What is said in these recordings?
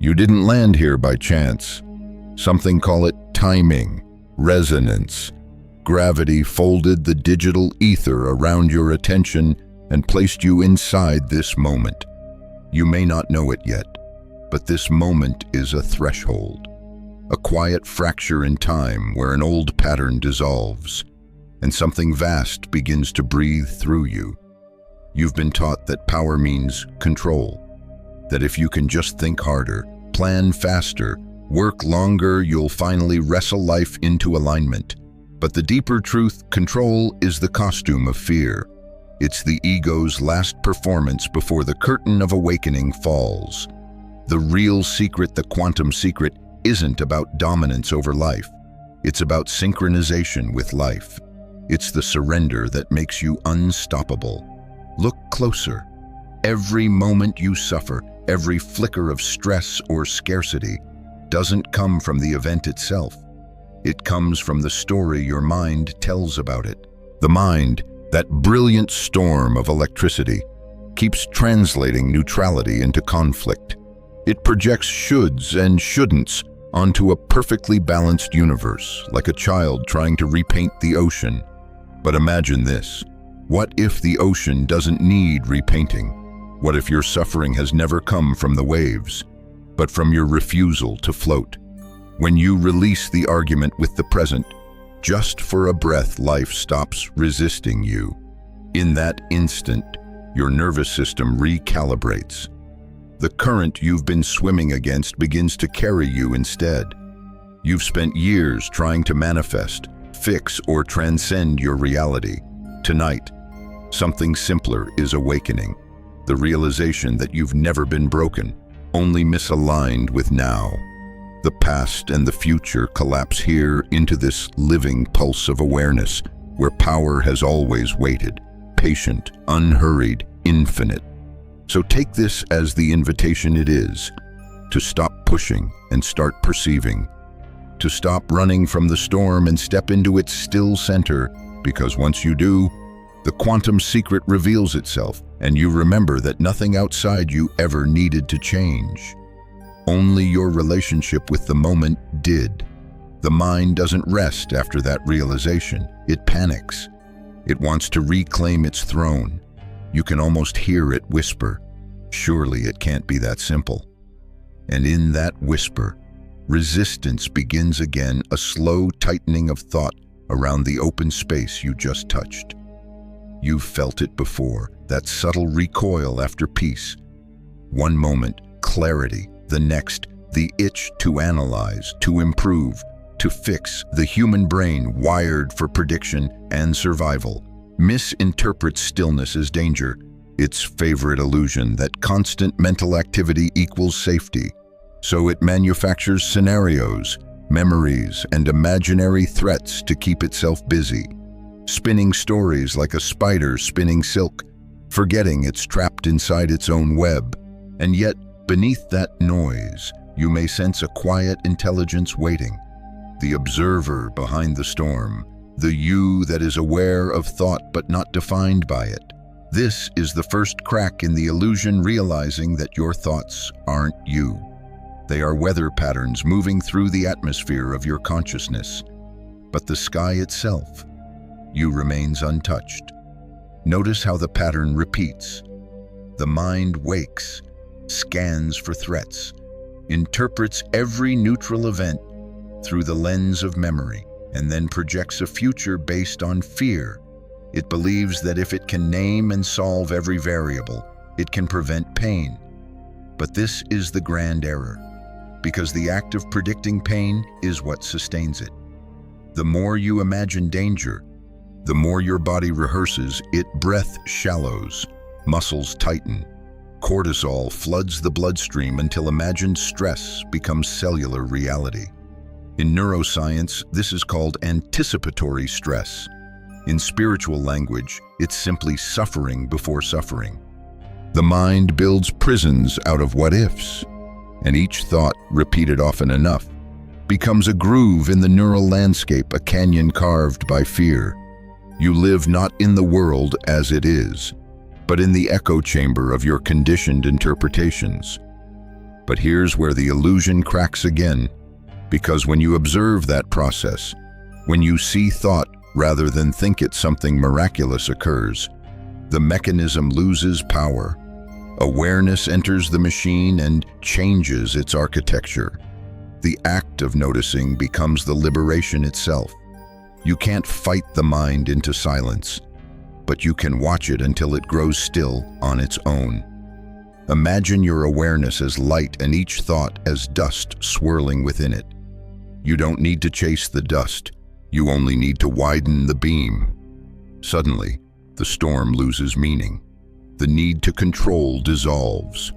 You didn't land here by chance. Something call it timing, resonance. Gravity folded the digital ether around your attention and placed you inside this moment. You may not know it yet, but this moment is a threshold, a quiet fracture in time where an old pattern dissolves and something vast begins to breathe through you. You've been taught that power means control, that if you can just think harder, plan faster, work longer, you'll finally wrestle life into alignment. But the deeper truth, control is the costume of fear. It's the ego's last performance before the curtain of awakening falls. The real secret, the quantum secret, isn't about dominance over life. It's about synchronization with life. It's the surrender that makes you unstoppable. Look closer. Every moment you suffer, every flicker of stress or scarcity, doesn't come from the event itself. It comes from the story your mind tells about it. The mind, that brilliant storm of electricity, keeps translating neutrality into conflict. It projects shoulds and shouldn'ts onto a perfectly balanced universe, like a child trying to repaint the ocean. But imagine this. What if the ocean doesn't need repainting? What if your suffering has never come from the waves, but from your refusal to float? When you release the argument with the present, just for a breath, life stops resisting you. In that instant, your nervous system recalibrates. The current you've been swimming against begins to carry you instead. You've spent years trying to manifest, fix, or transcend your reality. Tonight, something simpler is awakening. The realization that you've never been broken, only misaligned with now. The past and the future collapse here into this living pulse of awareness, where power has always waited, patient, unhurried, infinite. So take this as the invitation it is, to stop pushing and start perceiving, to stop running from the storm and step into its still center, because once you do, the quantum secret reveals itself, and you remember that nothing outside you ever needed to change. Only your relationship with the moment did. The mind doesn't rest after that realization. It panics. It wants to reclaim its throne. You can almost hear it whisper, "Surely it can't be that simple." And in that whisper, resistance begins again, a slow tightening of thought around the open space you just touched. You've felt it before, that subtle recoil after peace. One moment, clarity. The next, the itch to analyze, to improve, to fix. The human brain, wired for prediction and survival, misinterprets stillness as danger, its favorite illusion that constant mental activity equals safety. So it manufactures scenarios, memories, and imaginary threats to keep itself busy, spinning stories like a spider spinning silk, forgetting it's trapped inside its own web. And yet, beneath that noise, you may sense a quiet intelligence waiting, the observer behind the storm, the you that is aware of thought but not defined by it. This is the first crack in the illusion, realizing that your thoughts aren't you. They are weather patterns moving through the atmosphere of your consciousness. But the sky itself, you remains untouched. Notice how the pattern repeats. The mind wakes, scans for threats, interprets every neutral event through the lens of memory, and then projects a future based on fear. It believes that if it can name and solve every variable, it can prevent pain. But this is the grand error, because the act of predicting pain is what sustains it. The more you imagine danger, the more your body rehearses it. Breath shallows, muscles tighten, cortisol floods the bloodstream until imagined stress becomes cellular reality. In neuroscience, this is called anticipatory stress. In spiritual language, it's simply suffering before suffering. The mind builds prisons out of what-ifs, and each thought, repeated often enough, becomes a groove in the neural landscape, a canyon carved by fear. You live not in the world as it is, but in the echo chamber of your conditioned interpretations. But here's where the illusion cracks again, because when you observe that process, when you see thought rather than think it, something miraculous occurs. The mechanism loses power. Awareness enters the machine and changes its architecture. The act of noticing becomes the liberation itself. You can't fight the mind into silence, but you can watch it until it grows still on its own. Imagine your awareness as light and each thought as dust swirling within it. You don't need to chase the dust. You only need to widen the beam. Suddenly, the storm loses meaning. The need to control dissolves.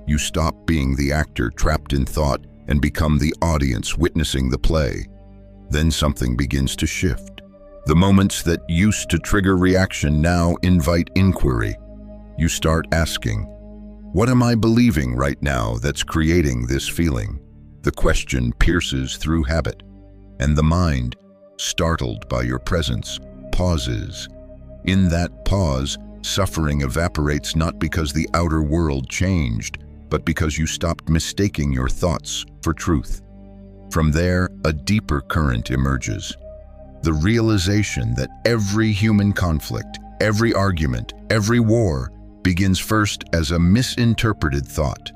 You stop being the actor trapped in thought and become the audience witnessing the play. Then something begins to shift. The moments that used to trigger reaction now invite inquiry. You start asking, what am I believing right now that's creating this feeling? The question pierces through habit, and the mind, startled by your presence, pauses. In that pause, suffering evaporates not because the outer world changed, but because you stopped mistaking your thoughts for truth. From there, a deeper current emerges. The realization that every human conflict, every argument, every war begins first as a misinterpreted thought,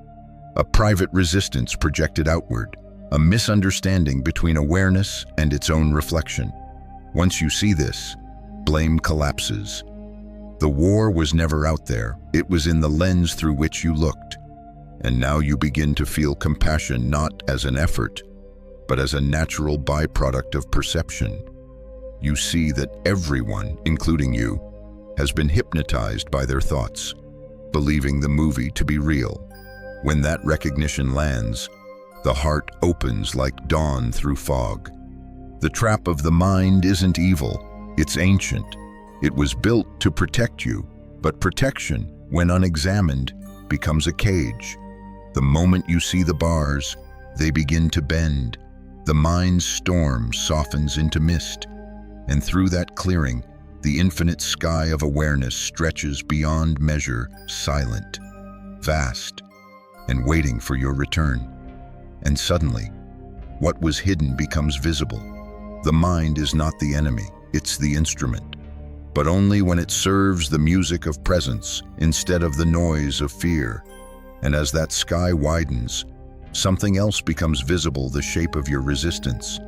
a private resistance projected outward, a misunderstanding between awareness and its own reflection. Once you see this, blame collapses. The war was never out there, it was in the lens through which you looked. And now you begin to feel compassion not as an effort, but as a natural byproduct of perception. You see that everyone, including you, has been hypnotized by their thoughts, believing the movie to be real. When that recognition lands, the heart opens like dawn through fog. The trap of the mind isn't evil, it's ancient. It was built to protect you, but protection, when unexamined, becomes a cage. The moment you see the bars, they begin to bend. The mind's storm softens into mist, and through that clearing, the infinite sky of awareness stretches beyond measure, silent, vast, and waiting for your return. And suddenly, what was hidden becomes visible. The mind is not the enemy, it's the instrument, but only when it serves the music of presence instead of the noise of fear. And as that sky widens, something else becomes visible, the shape of your resistance.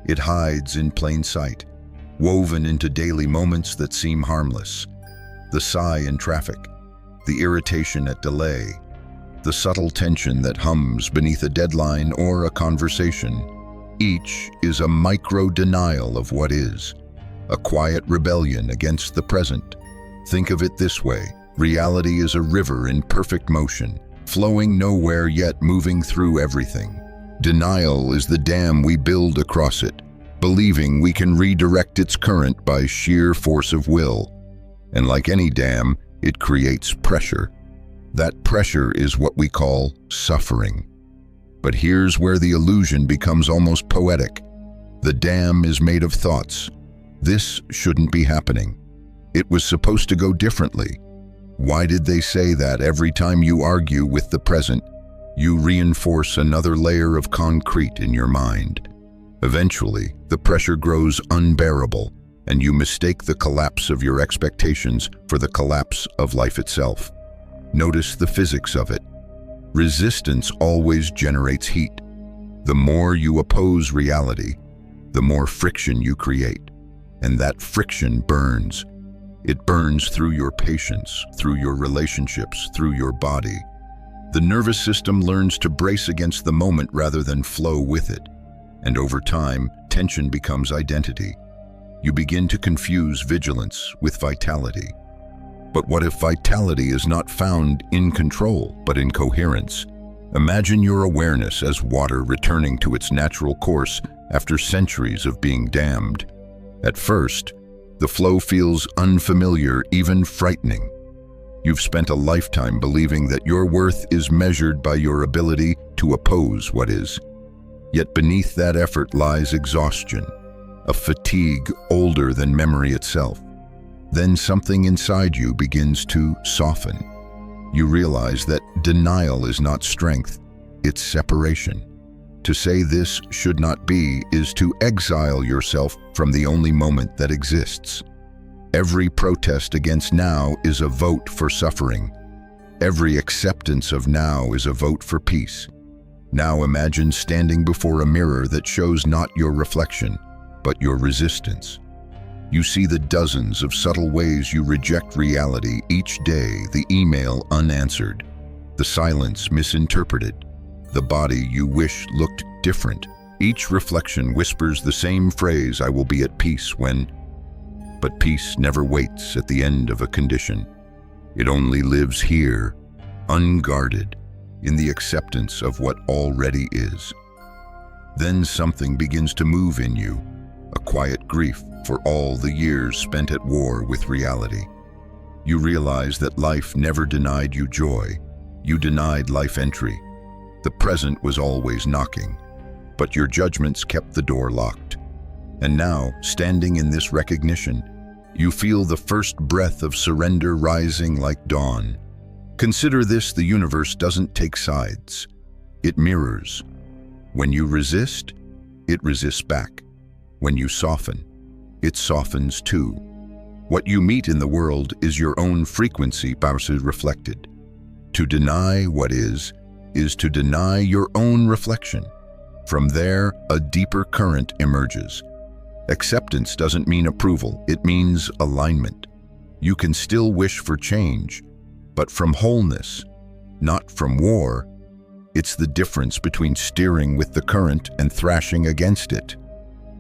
It hides in plain sight, woven into daily moments that seem harmless. The sigh in traffic, the irritation at delay, the subtle tension that hums beneath a deadline or a conversation. Each is a micro-denial of what is, a quiet rebellion against the present. Think of it this way: reality is a river in perfect motion, flowing nowhere yet moving through everything. Denial is the dam we build across it, believing we can redirect its current by sheer force of will. And like any dam, it creates pressure. That pressure is what we call suffering. But here's where the illusion becomes almost poetic. The dam is made of thoughts. This shouldn't be happening. It was supposed to go differently. Why did they say that? Every time you argue with the present, you reinforce another layer of concrete in your mind. Eventually, the pressure grows unbearable, and you mistake the collapse of your expectations for the collapse of life itself. Notice the physics of it. Resistance always generates heat. The more you oppose reality, the more friction you create. And that friction burns. It burns through your patience, through your relationships, through your body. The nervous system learns to brace against the moment rather than flow with it. And over time, tension becomes identity. You begin to confuse vigilance with vitality. But what if vitality is not found in control, but in coherence? Imagine your awareness as water returning to its natural course after centuries of being dammed. At first, the flow feels unfamiliar, even frightening. You've spent a lifetime believing that your worth is measured by your ability to oppose what is. Yet beneath that effort lies exhaustion, a fatigue older than memory itself. Then something inside you begins to soften. You realize that denial is not strength, it's separation. To say this should not be is to exile yourself from the only moment that exists. Every protest against now is a vote for suffering. Every acceptance of now is a vote for peace. Now imagine standing before a mirror that shows not your reflection, but your resistance. You see the dozens of subtle ways you reject reality each day, the email unanswered, the silence misinterpreted, the body you wish looked different. Each reflection whispers the same phrase, "I will be at peace when..." But peace never waits at the end of a condition. It only lives here, unguarded, in the acceptance of what already is. Then something begins to move in you, a quiet grief for all the years spent at war with reality. You realize that life never denied you joy. You denied life entry. The present was always knocking, but your judgments kept the door locked. And now, standing in this recognition, you feel the first breath of surrender rising like dawn. Consider this: the universe doesn't take sides. It mirrors. When you resist, it resists back. When you soften, it softens too. What you meet in the world is your own frequency reflected. To deny what is to deny your own reflection. From there, a deeper current emerges. Acceptance doesn't mean approval, it means alignment. You can still wish for change, but from wholeness, not from war. It's the difference between steering with the current and thrashing against it.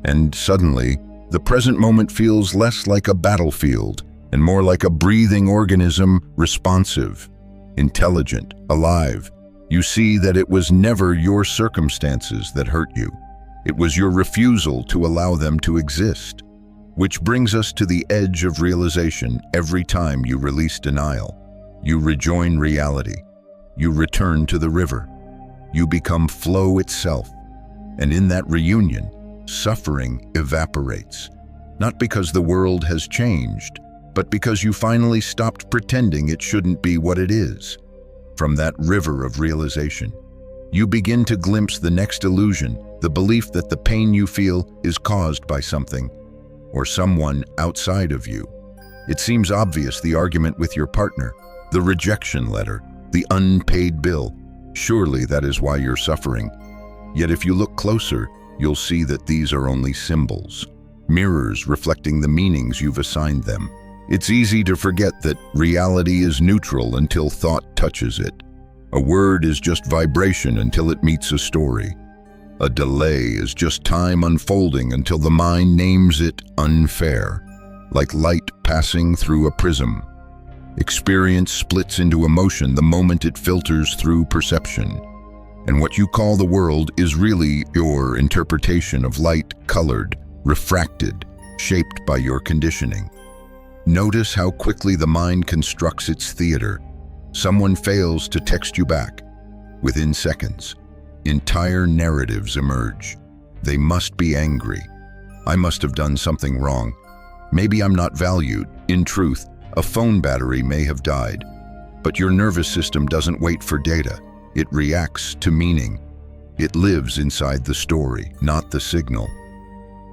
And suddenly, the present moment feels less like a battlefield and more like a breathing organism, responsive, intelligent, alive. You see that it was never your circumstances that hurt you. It was your refusal to allow them to exist. Which brings us to the edge of realization. Every time you release denial, you rejoin reality. You return to the river. You become flow itself. And in that reunion, suffering evaporates. Not because the world has changed, but because you finally stopped pretending it shouldn't be what it is. From that river of realization, you begin to glimpse the next illusion, the belief that the pain you feel is caused by something or someone outside of you. It seems obvious: the argument with your partner, the rejection letter, the unpaid bill. Surely that is why you're suffering. Yet if you look closer, you'll see that these are only symbols, mirrors reflecting the meanings you've assigned them. It's easy to forget that reality is neutral until thought touches it. A word is just vibration until it meets a story. A delay is just time unfolding until the mind names it unfair. Like light passing through a prism, experience splits into emotion the moment it filters through perception. And what you call the world is really your interpretation of light, colored, refracted, shaped by your conditioning. Notice how quickly the mind constructs its theater. Someone fails to text you back. Within seconds, entire narratives emerge. They must be angry. I must have done something wrong. Maybe I'm not valued. In truth, a phone battery may have died. But your nervous system doesn't wait for data. It reacts to meaning. It lives inside the story, not the signal.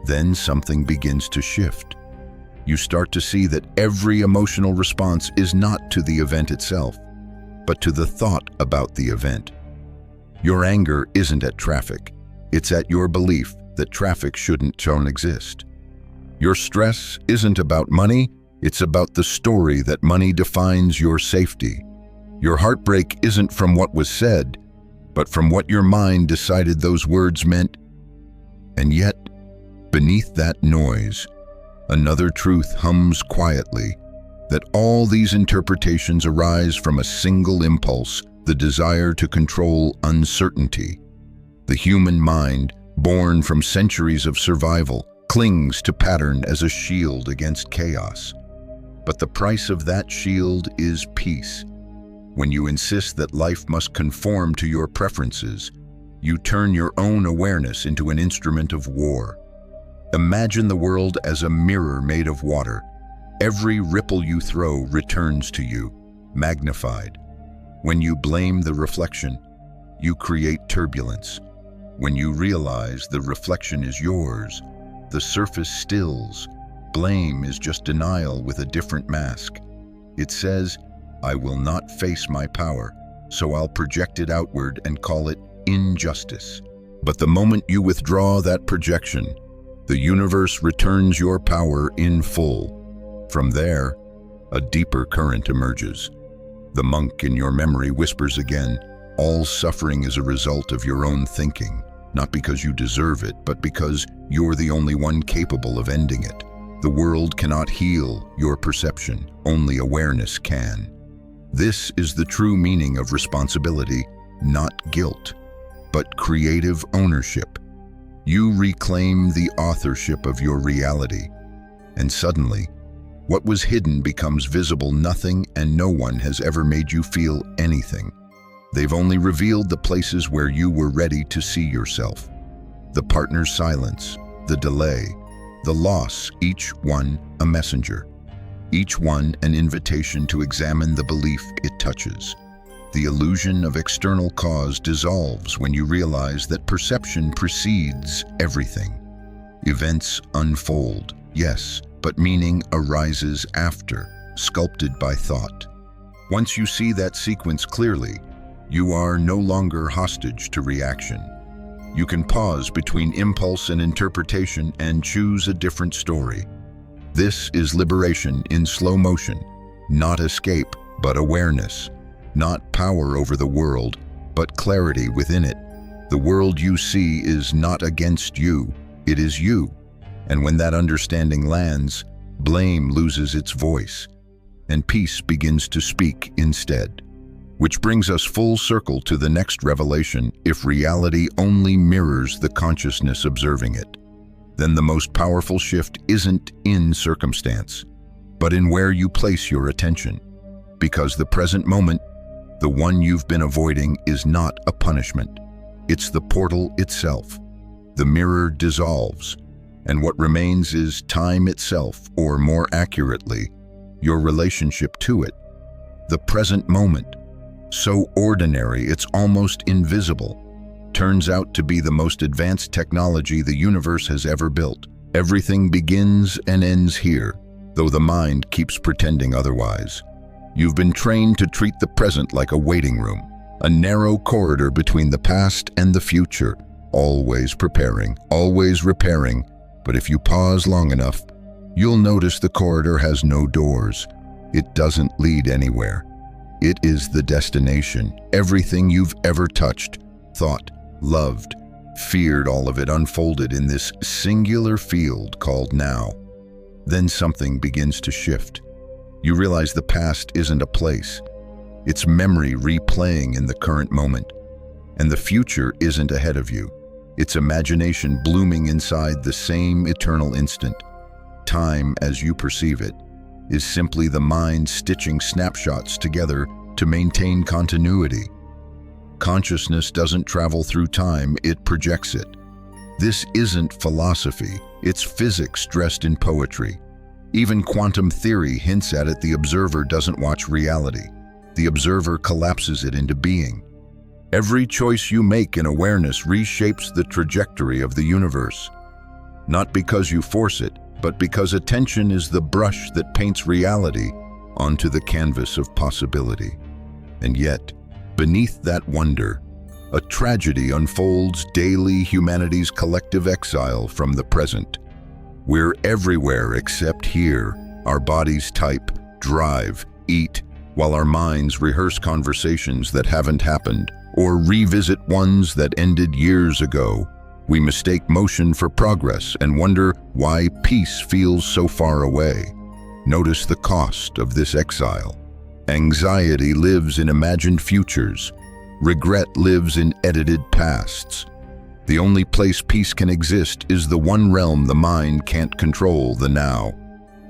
Then something begins to shift. You start to see that every emotional response is not to the event itself, but to the thought about the event. Your anger isn't at traffic. It's at your belief that traffic shouldn't exist. Your stress isn't about money. It's about the story that money defines your safety. Your heartbreak isn't from what was said, but from what your mind decided those words meant. And yet, beneath that noise, another truth hums quietly, that all these interpretations arise from a single impulse, the desire to control uncertainty. The human mind, born from centuries of survival, clings to pattern as a shield against chaos. But the price of that shield is peace. When you insist that life must conform to your preferences, you turn your own awareness into an instrument of war. Imagine the world as a mirror made of water. Every ripple you throw returns to you, magnified. When you blame the reflection, you create turbulence. When you realize the reflection is yours, the surface stills. Blame is just denial with a different mask. It says, I will not face my power, so I'll project it outward and call it injustice. But the moment you withdraw that projection, the universe returns your power in full. From there, a deeper current emerges. The monk in your memory whispers again, all suffering is a result of your own thinking, not because you deserve it, but because you're the only one capable of ending it. The world cannot heal your perception, only awareness can. This is the true meaning of responsibility, not guilt, but creative ownership. You reclaim the authorship of your reality, and suddenly, what was hidden becomes visible. Nothing and no one has ever made you feel anything. They've only revealed the places where you were ready to see yourself. The partner's silence, the delay, the loss, each one a messenger. Each one an invitation to examine the belief it touches. The illusion of external cause dissolves when you realize that perception precedes everything. Events unfold, yes, but meaning arises after, sculpted by thought. Once you see that sequence clearly, you are no longer hostage to reaction. You can pause between impulse and interpretation and choose a different story. This is liberation in slow motion, not escape, but awareness. Not power over the world, but clarity within it. The world you see is not against you, it is you. And when that understanding lands, blame loses its voice, and peace begins to speak instead. Which brings us full circle to the next revelation: if reality only mirrors the consciousness observing it, then the most powerful shift isn't in circumstance, but in where you place your attention. Because the present moment, the one you've been avoiding, is not a punishment. It's the portal itself. The mirror dissolves, and what remains is time itself, or more accurately, your relationship to it. The present moment, so ordinary it's almost invisible, turns out to be the most advanced technology the universe has ever built. Everything begins and ends here, though the mind keeps pretending otherwise. You've been trained to treat the present like a waiting room, a narrow corridor between the past and the future, always preparing, always repairing. But if you pause long enough, you'll notice the corridor has no doors. It doesn't lead anywhere. It is the destination. Everything you've ever touched, thought, loved, feared, all of it unfolded in this singular field called now. Then something begins to shift. You realize the past isn't a place. It's memory replaying in the current moment. And the future isn't ahead of you. It's imagination blooming inside the same eternal instant. Time, as you perceive it, is simply the mind stitching snapshots together to maintain continuity. Consciousness doesn't travel through time, it projects it. This isn't philosophy, it's physics dressed in poetry. Even quantum theory hints at it. The observer doesn't watch reality. The observer collapses it into being. Every choice you make in awareness reshapes the trajectory of the universe. Not because you force it, but because attention is the brush that paints reality onto the canvas of possibility. And yet, beneath that wonder, a tragedy unfolds daily: humanity's collective exile from the present. We're everywhere except here. Our bodies type, drive, eat, while our minds rehearse conversations that haven't happened, or revisit ones that ended years ago. We mistake motion for progress and wonder why peace feels so far away. Notice the cost of this exile. Anxiety lives in imagined futures. Regret lives in edited pasts. The only place peace can exist is the one realm the mind can't control: the now.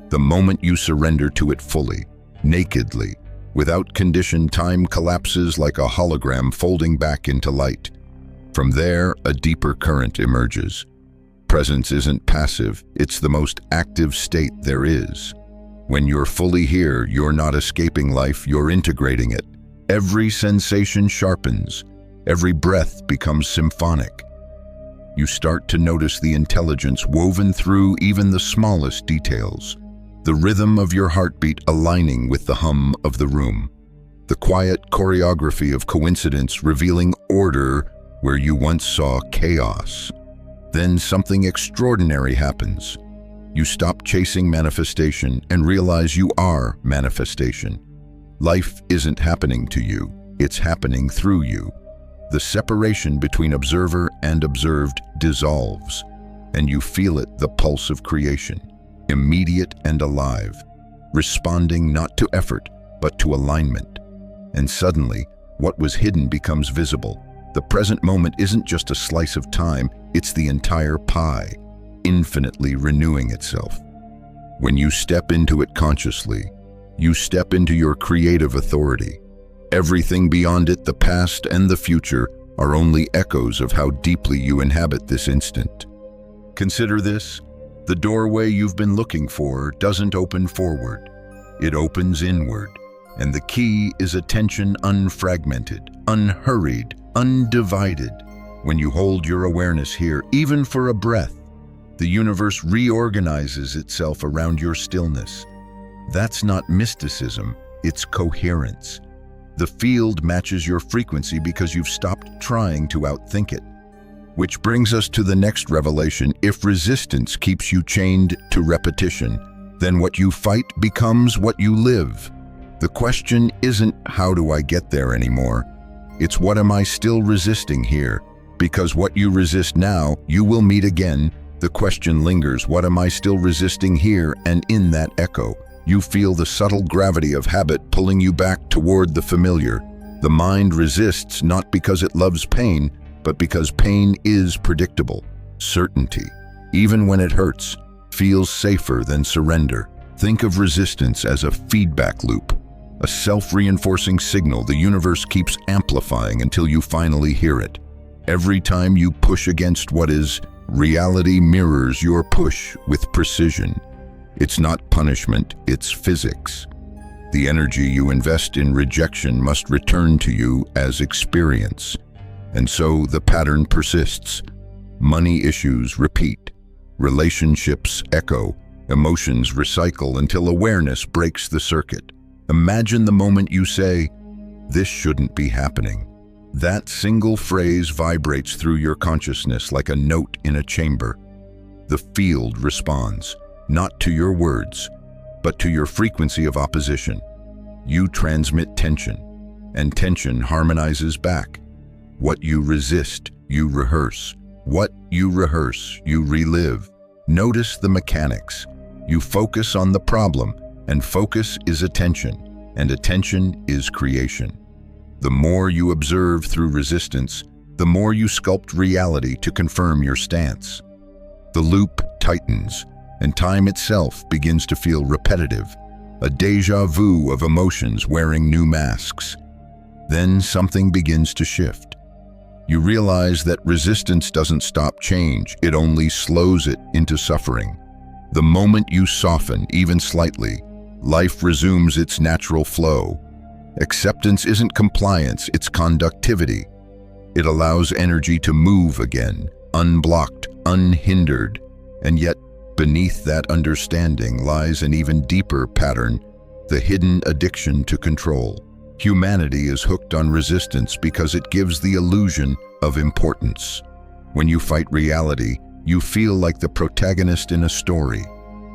The moment you surrender to it fully, nakedly, without condition, time collapses like a hologram folding back into light. From there, a deeper current emerges. Presence isn't passive, it's the most active state there is. When you're fully here, you're not escaping life, you're integrating it. Every sensation sharpens, Every breath becomes symphonic. You start to notice the intelligence woven through even the smallest details, the rhythm of your heartbeat aligning with the hum of the room, the quiet choreography of coincidence revealing order where you once saw chaos. Then something extraordinary happens. You stop chasing manifestation and realize you are manifestation. Life isn't happening to you, it's happening through you. The separation between observer and observed dissolves, and you feel it, the pulse of creation, immediate and alive, responding not to effort, but to alignment. And suddenly, what was hidden becomes visible. The present moment isn't just a slice of time, it's the entire pie, infinitely renewing itself. When you step into it consciously, you step into your creative authority. Everything beyond it, the past and the future, are only echoes of how deeply you inhabit this instant. Consider this: the doorway you've been looking for doesn't open forward, it opens inward. And the key is attention unfragmented, unhurried, undivided. When you hold your awareness here, even for a breath, the universe reorganizes itself around your stillness. That's not mysticism, it's coherence. The field matches your frequency because you've stopped trying to outthink it. Which brings us to the next revelation: if resistance keeps you chained to repetition, then what you fight becomes what you live. The question isn't how do I get there anymore? It's what am I still resisting here? Because what you resist now, you will meet again. The question lingers: what am I still resisting here? And in that echo, you feel the subtle gravity of habit pulling you back toward the familiar. The mind resists not because it loves pain, but because pain is predictable. Certainty, even when it hurts, feels safer than surrender. Think of resistance as a feedback loop, a self-reinforcing signal the universe keeps amplifying until you finally hear it. Every time you push against what is, reality mirrors your push with precision. It's not punishment, it's physics. The energy you invest in rejection must return to you as experience. And so the pattern persists. Money issues repeat, relationships echo, emotions recycle until awareness breaks the circuit. Imagine the moment you say, "This shouldn't be happening." That single phrase vibrates through your consciousness like a note in a chamber. The field responds, not to your words, but to your frequency of opposition. You transmit tension, and tension harmonizes back. What you resist, you rehearse. What you rehearse, you relive. Notice the mechanics. You focus on the problem, and focus is attention, and attention is creation. The more you observe through resistance, the more you sculpt reality to confirm your stance. The loop tightens, and time itself begins to feel repetitive, a déjà vu of emotions wearing new masks. Then something begins to shift. You realize that resistance doesn't stop change, it only slows it into suffering. The moment you soften, even slightly, life resumes its natural flow. Acceptance isn't compliance, it's conductivity. It allows energy to move again, unblocked, unhindered. And yet, beneath that understanding lies an even deeper pattern, the hidden addiction to control. Humanity is hooked on resistance because it gives the illusion of importance. When you fight reality, you feel like the protagonist in a story,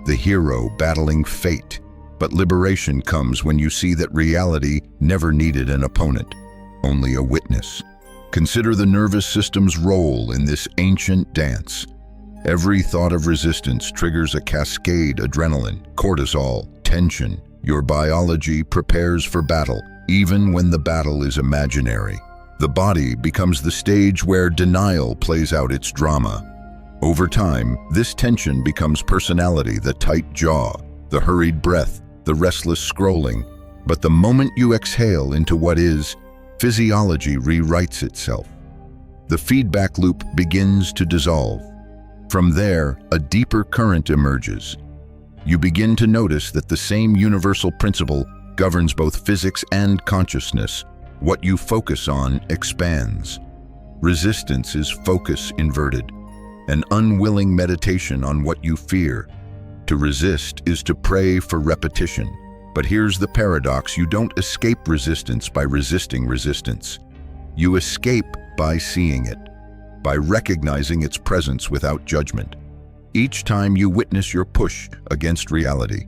the hero battling fate. But liberation comes when you see that reality never needed an opponent, only a witness. Consider the nervous system's role in this ancient dance. Every thought of resistance triggers a cascade: adrenaline, cortisol, tension. Your biology prepares for battle, even when the battle is imaginary. The body becomes the stage where denial plays out its drama. Over time, this tension becomes personality: the tight jaw, the hurried breath, the restless scrolling. But the moment you exhale into what is, physiology rewrites itself. The feedback loop begins to dissolve. From there, a deeper current emerges. You begin to notice that the same universal principle governs both physics and consciousness. What you focus on expands. Resistance is focus inverted, an unwilling meditation on what you fear. To resist is to pray for repetition. But here's the paradox: you don't escape resistance by resisting resistance. You escape by seeing it, by recognizing its presence without judgment. Each time you witness your push against reality,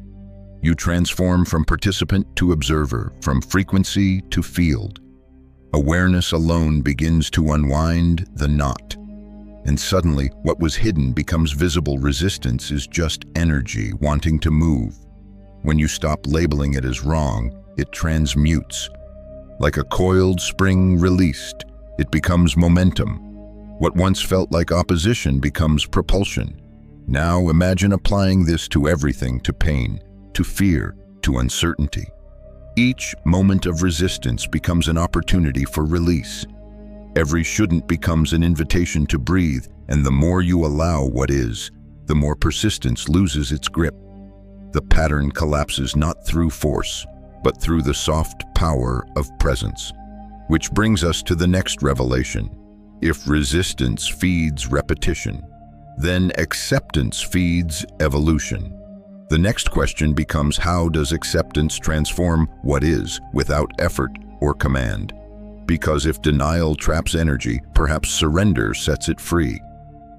you transform from participant to observer, from frequency to field. Awareness alone begins to unwind the knot. And suddenly, what was hidden becomes visible. Resistance is just energy wanting to move. When you stop labeling it as wrong, it transmutes. Like a coiled spring released, it becomes momentum. What once felt like opposition becomes propulsion. Now imagine applying this to everything: to pain, to fear, to uncertainty. Each moment of resistance becomes an opportunity for release. Every shouldn't becomes an invitation to breathe, and the more you allow what is, the more persistence loses its grip. The pattern collapses not through force, but through the soft power of presence. Which brings us to the next revelation. If resistance feeds repetition, then acceptance feeds evolution. The next question becomes: how does acceptance transform what is without effort or command? Because if denial traps energy, perhaps surrender sets it free.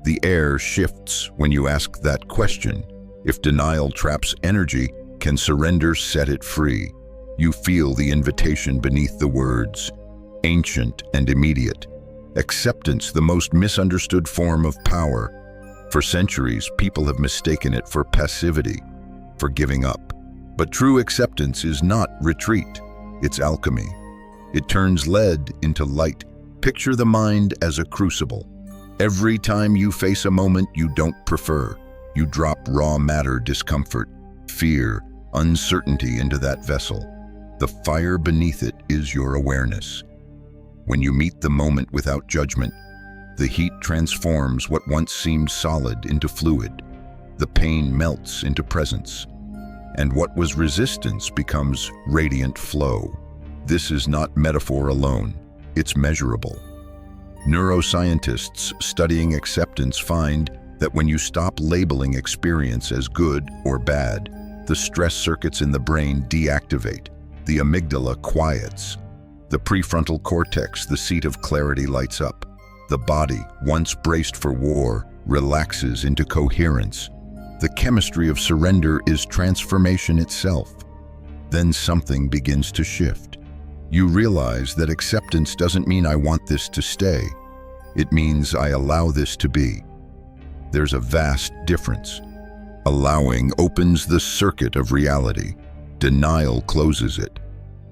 The air shifts when you ask that question. If denial traps energy, can surrender set it free? You feel the invitation beneath the words, ancient and immediate. Acceptance, the most misunderstood form of power. For centuries, people have mistaken it for passivity, for giving up. But true acceptance is not retreat, it's alchemy. It turns lead into light. Picture the mind as a crucible. Every time you face a moment you don't prefer, you drop raw matter, discomfort, fear, uncertainty into that vessel. The fire beneath it is your awareness. When you meet the moment without judgment, the heat transforms what once seemed solid into fluid. The pain melts into presence, and what was resistance becomes radiant flow. This is not metaphor alone, it's measurable. Neuroscientists studying acceptance find that when you stop labeling experience as good or bad, the stress circuits in the brain deactivate, the amygdala quiets, the prefrontal cortex, the seat of clarity, lights up. The body, once braced for war, relaxes into coherence. The chemistry of surrender is transformation itself. Then something begins to shift. You realize that acceptance doesn't mean I want this to stay. It means I allow this to be. There's a vast difference. Allowing opens the circuit of reality. Denial closes it.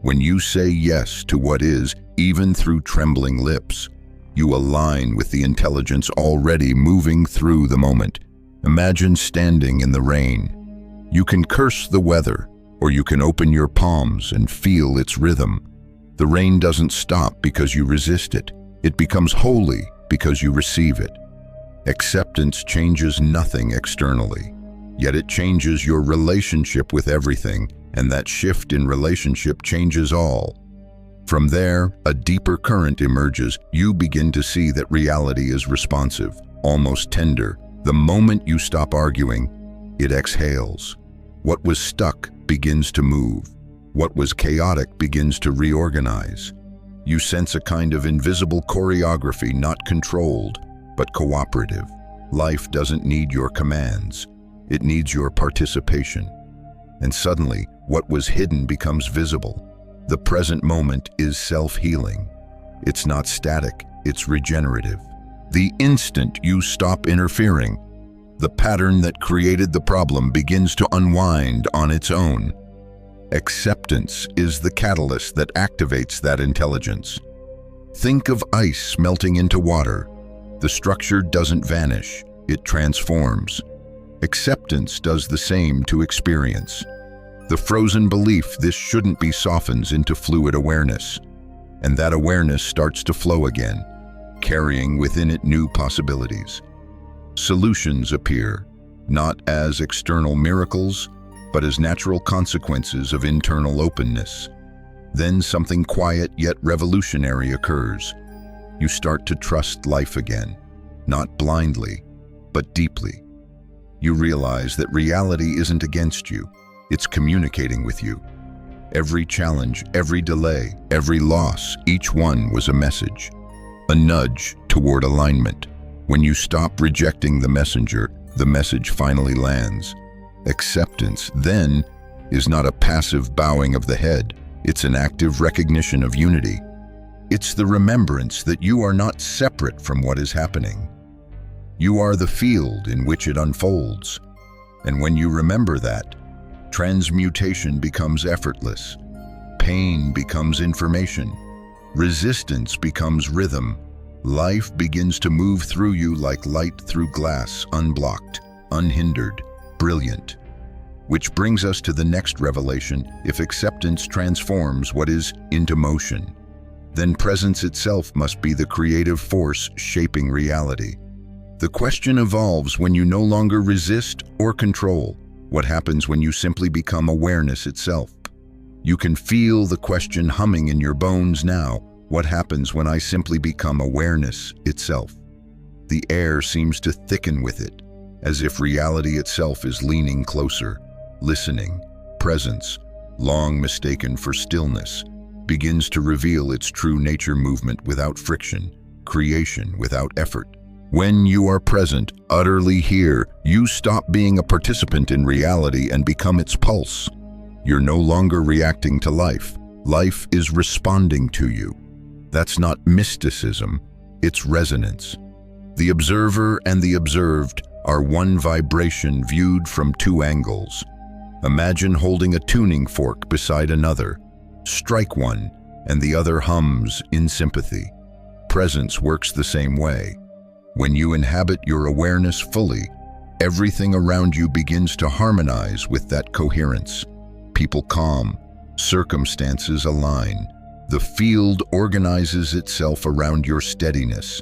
When you say yes to what is, even through trembling lips, you align with the intelligence already moving through the moment. Imagine standing in the rain. You can curse the weather, or you can open your palms and feel its rhythm. The rain doesn't stop because you resist it. It becomes holy because you receive it. Acceptance changes nothing externally, yet it changes your relationship with everything, and that shift in relationship changes all. From there, a deeper current emerges. You begin to see that reality is responsive, almost tender. The moment you stop arguing, it exhales. What was stuck begins to move. What was chaotic begins to reorganize. You sense a kind of invisible choreography, not controlled, but cooperative. Life doesn't need your commands. It needs your participation. And suddenly, what was hidden becomes visible. The present moment is self-healing. It's not static, it's regenerative. The instant you stop interfering, the pattern that created the problem begins to unwind on its own. Acceptance is the catalyst that activates that intelligence. Think of ice melting into water. The structure doesn't vanish, it transforms. Acceptance does the same to experience. The frozen belief this shouldn't be softens into fluid awareness, and that awareness starts to flow again, carrying within it new possibilities. Solutions appear, not as external miracles, but as natural consequences of internal openness. Then something quiet yet revolutionary occurs. You start to trust life again, not blindly, but deeply. You realize that reality isn't against you, it's communicating with you. Every challenge, every delay, every loss, each one was a message, a nudge toward alignment. When you stop rejecting the messenger, the message finally lands. Acceptance, then, is not a passive bowing of the head, it's an active recognition of unity. It's the remembrance that you are not separate from what is happening. You are the field in which it unfolds. And when you remember that, transmutation becomes effortless. Pain becomes information. Resistance becomes rhythm. Life begins to move through you like light through glass, unblocked, unhindered, brilliant. Which brings us to the next revelation: if acceptance transforms what is into motion, then presence itself must be the creative force shaping reality. The question evolves when you no longer resist or control. What happens when you simply become awareness itself? You can feel the question humming in your bones now. What happens when I simply become awareness itself? The air seems to thicken with it, as if reality itself is leaning closer. Listening, presence, long mistaken for stillness, begins to reveal its true nature: movement without friction, creation without effort. When you are present, utterly here, you stop being a participant in reality and become its pulse. You're no longer reacting to life. Life is responding to you. That's not mysticism, it's resonance. The observer and the observed are one vibration viewed from two angles. Imagine holding a tuning fork beside another. Strike one, and the other hums in sympathy. Presence works the same way. When you inhabit your awareness fully, everything around you begins to harmonize with that coherence. People calm, circumstances align. The field organizes itself around your steadiness,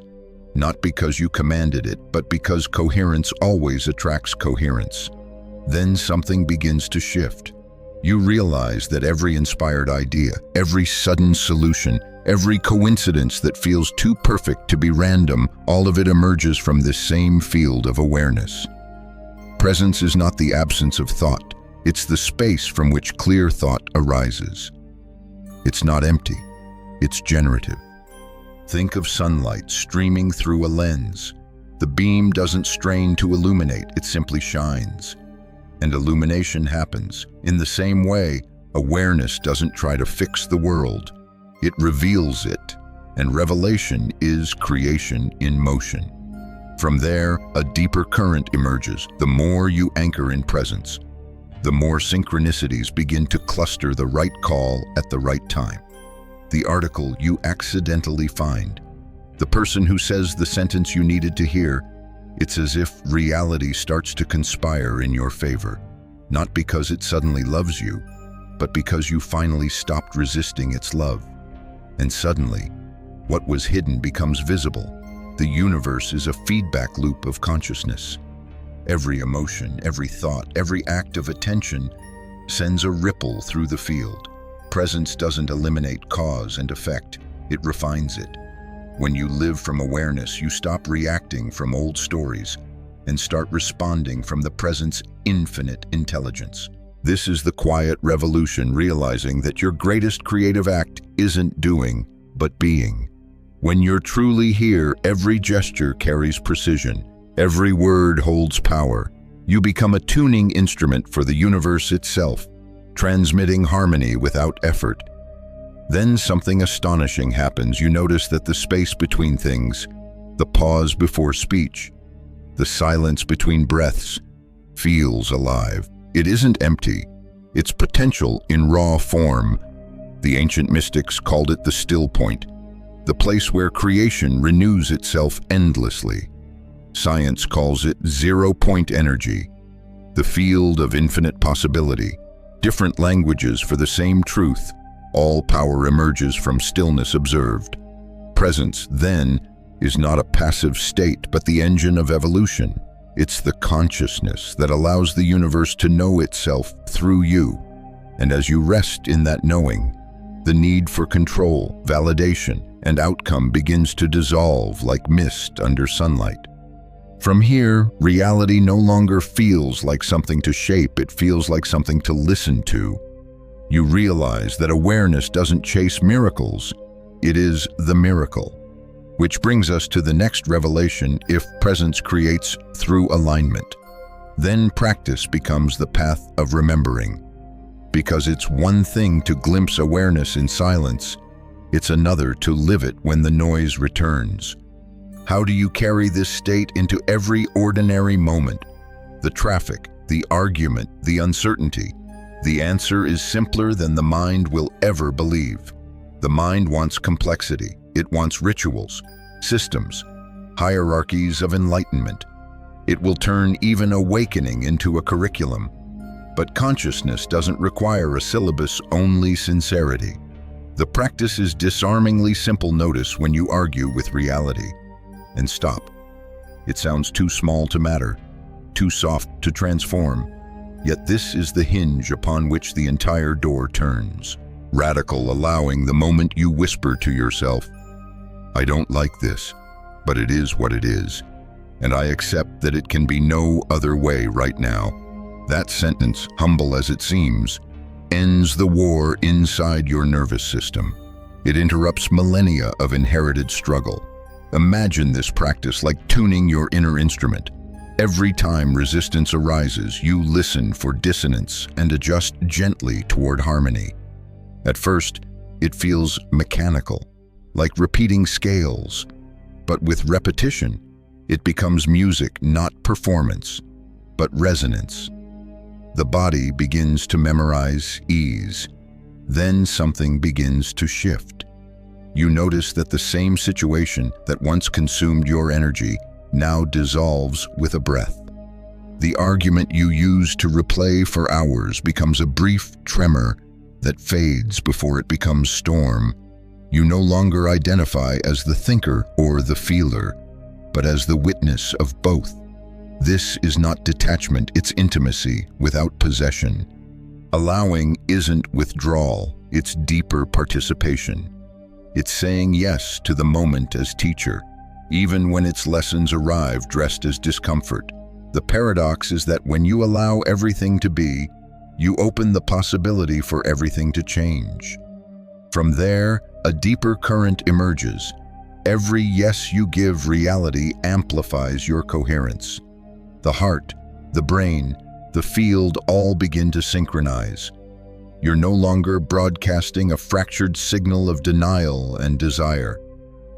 not because you commanded it, but because coherence always attracts coherence. Then something begins to shift. You realize that every inspired idea, every sudden solution, every coincidence that feels too perfect to be random, all of it emerges from this same field of awareness. Presence is not the absence of thought. It's the space from which clear thought arises. It's not empty. It's generative. Think of sunlight streaming through a lens. The beam doesn't strain to illuminate, it simply shines. And illumination happens. In the same way, awareness doesn't try to fix the world. It reveals it, and revelation is creation in motion. From there, a deeper current emerges. The more you anchor in presence, the more synchronicities begin to cluster: the right call at the right time, the article you accidentally find, the person who says the sentence you needed to hear. It's as if reality starts to conspire in your favor, not because it suddenly loves you, but because you finally stopped resisting its love. And suddenly, what was hidden becomes visible. The universe is a feedback loop of consciousness. Every emotion, every thought, every act of attention sends a ripple through the field. Presence doesn't eliminate cause and effect, it refines it. When you live from awareness, you stop reacting from old stories and start responding from the present's infinite intelligence. This is the quiet revolution, realizing that your greatest creative act isn't doing, but being. When you're truly here, every gesture carries precision. Every word holds power. You become a tuning instrument for the universe itself, transmitting harmony without effort. Then something astonishing happens. You notice that the space between things, the pause before speech, the silence between breaths, feels alive. It isn't empty. It's potential in raw form. The ancient mystics called it the still point, the place where creation renews itself endlessly. Science calls it zero-point energy, the field of infinite possibility. Different languages for the same truth. All power emerges from stillness observed. Presence, then, is not a passive state, but the engine of evolution. It's the consciousness that allows the universe to know itself through you. And as you rest in that knowing, The need for control, validation, and outcome begins to dissolve like mist under sunlight. From here, reality no longer feels like something to shape, it feels like something to listen to. You realize that awareness doesn't chase miracles, it is the miracle. Which brings us to the next revelation: if presence creates through alignment, then practice becomes the path of remembering. Because it's one thing to glimpse awareness in silence, it's another to live it when the noise returns. How do you carry this state into every ordinary moment? The traffic, the argument, the uncertainty. The answer is simpler than the mind will ever believe. The mind wants complexity. It wants rituals, systems, hierarchies of enlightenment. It will turn even awakening into a curriculum. But consciousness doesn't require a syllabus, only sincerity. The practice is disarmingly simple. Notice when you argue with reality, and stop. It sounds too small to matter, too soft to transform. Yet this is the hinge upon which the entire door turns. Radical allowing: the moment you whisper to yourself, "I don't like this, but it is what it is, and I accept that it can be no other way right now." That sentence, humble as it seems, ends the war inside your nervous system. It interrupts millennia of inherited struggle. Imagine this practice like tuning your inner instrument. Every time resistance arises, you listen for dissonance and adjust gently toward harmony. At first, it feels mechanical, like repeating scales. But with repetition, it becomes music, not performance, but resonance. The body begins to memorize ease. Then something begins to shift. You notice that the same situation that once consumed your energy now dissolves with a breath. The argument you used to replay for hours becomes a brief tremor that fades before it becomes storm. You no longer identify as the thinker or the feeler, but as the witness of both. This is not detachment, it's intimacy without possession. Allowing isn't withdrawal, it's deeper participation. It's saying yes to the moment as teacher, even when its lessons arrive dressed as discomfort. The paradox is that when you allow everything to be, you open the possibility for everything to change. From there, a deeper current emerges. Every yes you give, reality amplifies your coherence. The heart, the brain, the field all begin to synchronize. You're no longer broadcasting a fractured signal of denial and desire.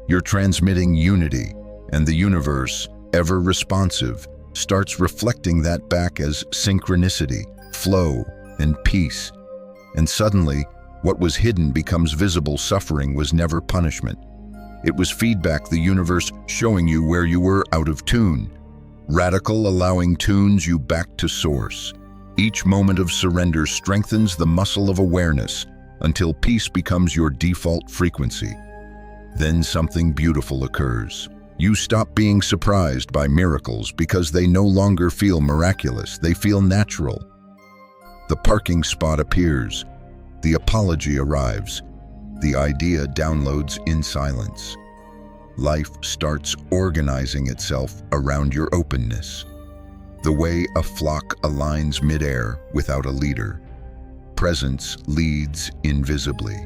You're transmitting unity, and the universe, ever responsive, starts reflecting that back as synchronicity, flow, and peace. And suddenly, what was hidden becomes visible. Suffering was never punishment. It was feedback, the universe showing you where you were out of tune. Radical allowing tunes you back to source. Each moment of surrender strengthens the muscle of awareness until peace becomes your default frequency. Then something beautiful occurs. You stop being surprised by miracles because they no longer feel miraculous, they feel natural. The parking spot appears. The apology arrives. The idea downloads in silence. Life starts organizing itself around your openness. The way a flock aligns midair without a leader. Presence leads invisibly.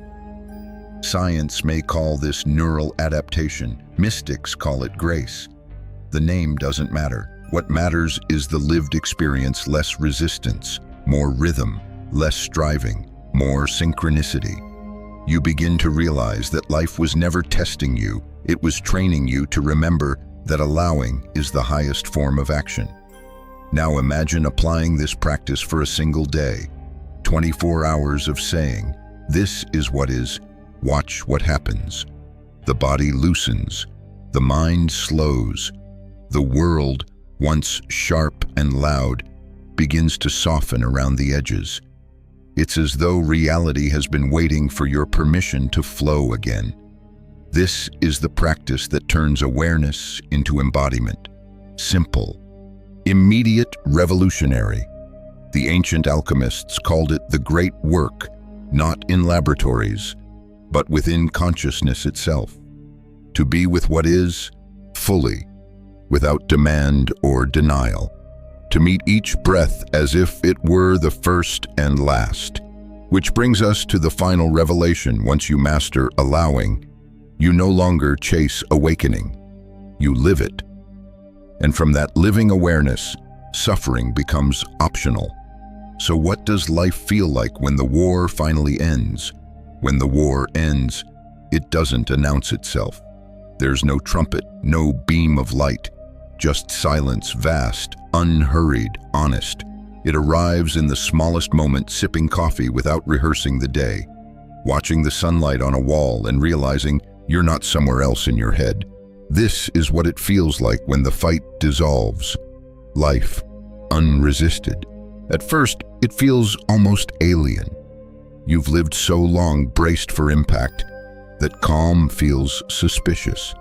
Science may call this neural adaptation. Mystics call it grace. The name doesn't matter. What matters is the lived experience: less resistance, more rhythm, less striving, more synchronicity. You begin to realize that life was never testing you, it was training you to remember that allowing is the highest form of action. Now imagine applying this practice for a single day. 24 hours of saying, "This is what is." Watch what happens. The body loosens. The mind slows. The world, once sharp and loud, begins to soften around the edges. It's as though reality has been waiting for your permission to flow again. This is the practice that turns awareness into embodiment. Simple, immediate, revolutionary. The ancient alchemists called it the great work, not in laboratories, but within consciousness itself. To be with what is, fully, without demand or denial. To meet each breath as if it were the first and last. Which brings us to the final revelation. Once you master allowing, you no longer chase awakening. You live it. And from that living awareness, suffering becomes optional. So what does life feel like when the war finally ends? When the war ends, it doesn't announce itself. There's no trumpet, no beam of light, just silence, vast, unhurried, honest. It arrives in the smallest moment, sipping coffee without rehearsing the day, watching the sunlight on a wall and realizing you're not somewhere else in your head. This is what it feels like when the fight dissolves. Life, unresisted. At first, it feels almost alien. You've lived so long braced for impact that calm feels suspicious.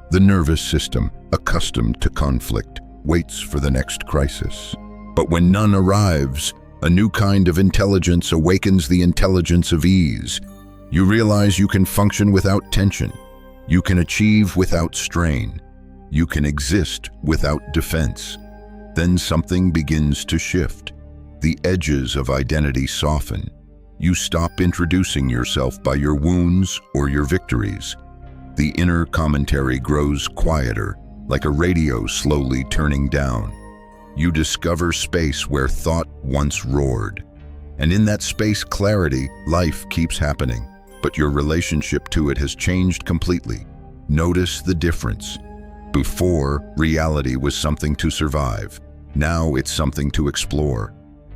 The nervous system, accustomed to conflict, waits for the next crisis. But when none arrives, a new kind of intelligence awakens, the intelligence of ease. You realize you can function without tension. You can achieve without strain. You can exist without defense. Then something begins to shift. The edges of identity soften. You stop introducing yourself by your wounds or your victories. The inner commentary grows quieter, like a radio slowly turning down. You discover space where thought once roared. And in that space, clarity, life keeps happening, but your relationship to it has changed completely. Notice the difference. Before, reality was something to survive. Now it's something to explore.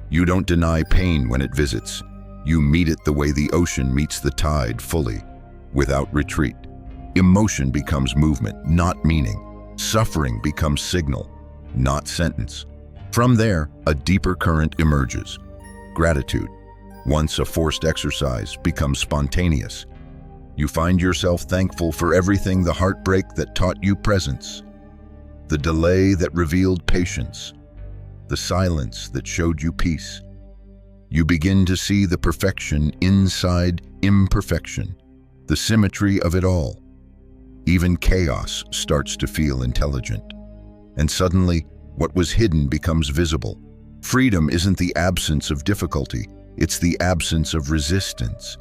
You don't deny pain when it visits. You meet it the way the ocean meets the tide, fully, without retreat. Emotion becomes movement, not meaning. Suffering becomes signal, not sentence. From there, a deeper current emerges. Gratitude, once a forced exercise, becomes spontaneous. You find yourself thankful for everything: the heartbreak that taught you presence, the delay that revealed patience, the silence that showed you peace. You begin to see the perfection inside imperfection, the symmetry of it all. Even chaos starts to feel intelligent. And suddenly, what was hidden becomes visible. Freedom isn't the absence of difficulty, it's the absence of resistance.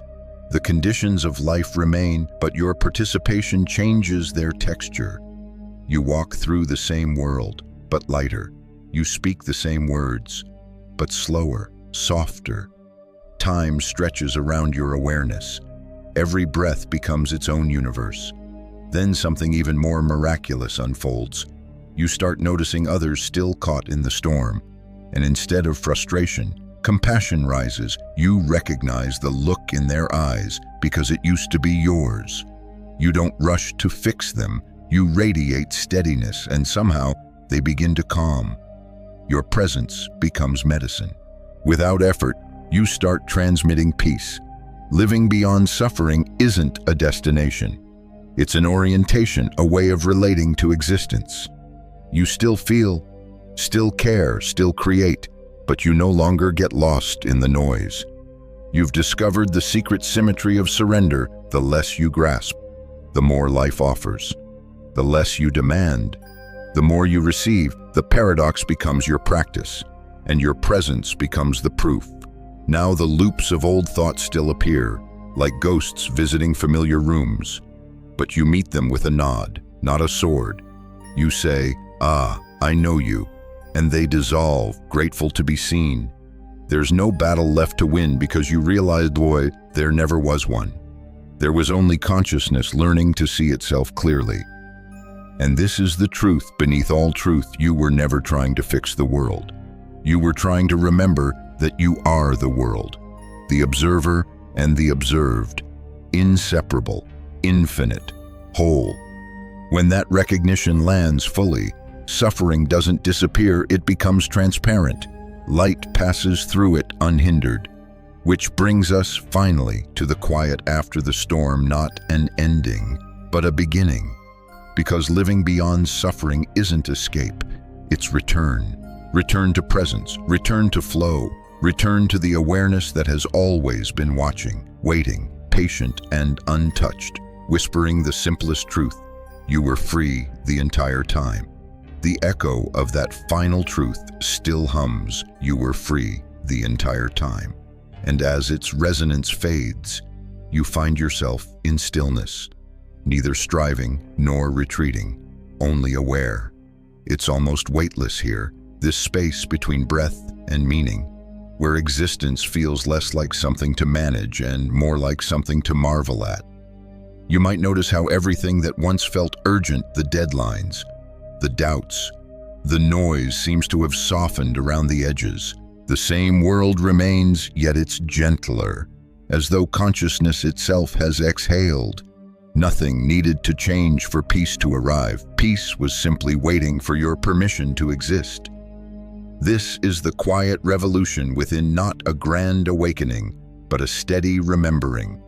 The conditions of life remain, but your participation changes their texture. You walk through the same world, but lighter. You speak the same words, but slower, softer. Time stretches around your awareness. Every breath becomes its own universe. Then something even more miraculous unfolds. You start noticing others still caught in the storm. And instead of frustration, compassion rises. You recognize the look in their eyes because it used to be yours. You don't rush to fix them. You radiate steadiness, and somehow they begin to calm. Your presence becomes medicine. Without effort, you start transmitting peace. Living beyond suffering isn't a destination. It's an orientation, a way of relating to existence. You still feel, still care, still create, but you no longer get lost in the noise. You've discovered the secret symmetry of surrender. The less you grasp, the more life offers. The less you demand, the more you receive. The paradox becomes your practice, and your presence becomes the proof. Now the loops of old thoughts still appear, like ghosts visiting familiar rooms. But you meet them with a nod, not a sword. You say, "Ah, I know you," and they dissolve, grateful to be seen. There's no battle left to win because you realize, boy, there never was one. There was only consciousness learning to see itself clearly. And this is the truth beneath all truth. You were never trying to fix the world. You were trying to remember that you are the world, the observer and the observed, inseparable, infinite, whole. When that recognition lands fully, suffering doesn't disappear, it becomes transparent. Light passes through it unhindered. Which brings us finally to the quiet after the storm, not an ending, but a beginning. Because living beyond suffering isn't escape, it's return. Return to presence, return to flow, return to the awareness that has always been watching, waiting, patient and untouched, whispering the simplest truth: you were free the entire time. The echo of that final truth still hums: you were free the entire time. And as its resonance fades, you find yourself in stillness, neither striving nor retreating, only aware. It's almost weightless here, this space between breath and meaning, where existence feels less like something to manage and more like something to marvel at. You might notice how everything that once felt urgent, the deadlines, the doubts, the noise, seems to have softened around the edges. The same world remains, yet it's gentler, as though consciousness itself has exhaled. Nothing needed to change for peace to arrive. Peace was simply waiting for your permission to exist. This is the quiet revolution within, not a grand awakening, but a steady remembering.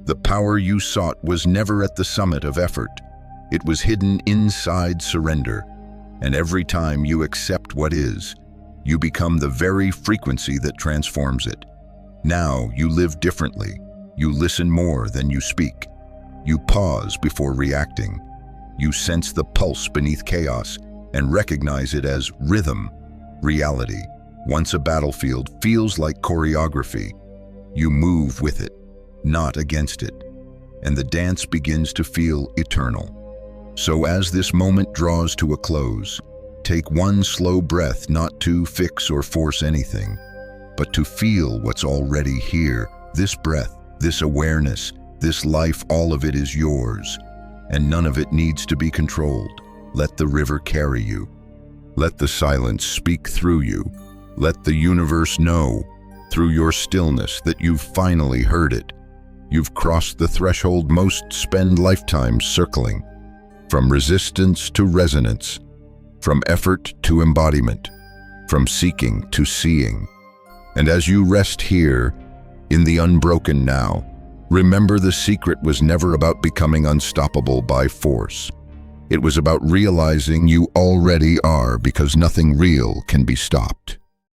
The power you sought was never at the summit of effort. It was hidden inside surrender. And every time you accept what is, you become the very frequency that transforms it. Now you live differently. You listen more than you speak. You pause before reacting. You sense the pulse beneath chaos and recognize it as rhythm. Reality, once a battlefield, feels like choreography. You move with it, not against it, and the dance begins to feel eternal. So as this moment draws to a close, take one slow breath, not to fix or force anything, but to feel what's already here. This breath, this awareness, this life, all of it is yours, and none of it needs to be controlled. Let the river carry you. Let the silence speak through you. Let the universe know, through your stillness, that you've finally heard it. You've crossed the threshold most spend lifetimes circling, from resistance to resonance, from effort to embodiment, from seeking to seeing. And as you rest here, in the unbroken now, remember the secret was never about becoming unstoppable by force. It was about realizing you already are, because nothing real can be stopped.